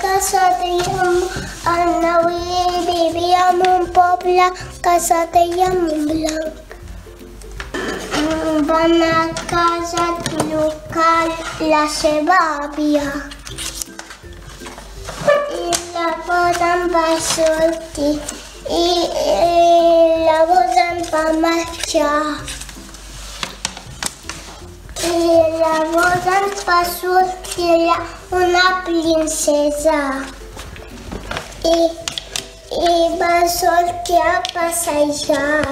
casa dèiem Arnau i vivia en un poble que se deia Montblanc. Va anar a casa local la seva àvia i llavors em va sortir i llavors em va marxar. I llavors ens va sortir una princesa i va sortir a passejar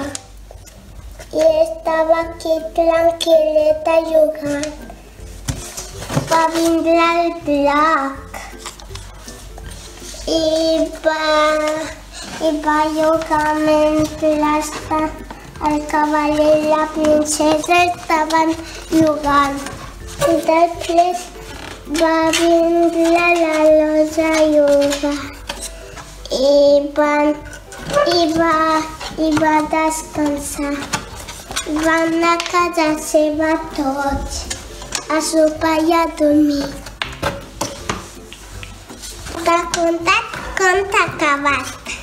i estava aquí tranquil·leta jugant. Va vindre el Black i va jugar mentre el cavaller i la princesa estaven jugant. Després va vindre la Losa a jugar i va descansar. Van anar a casa seva tots, a sopar i a dormir. Conte acabat.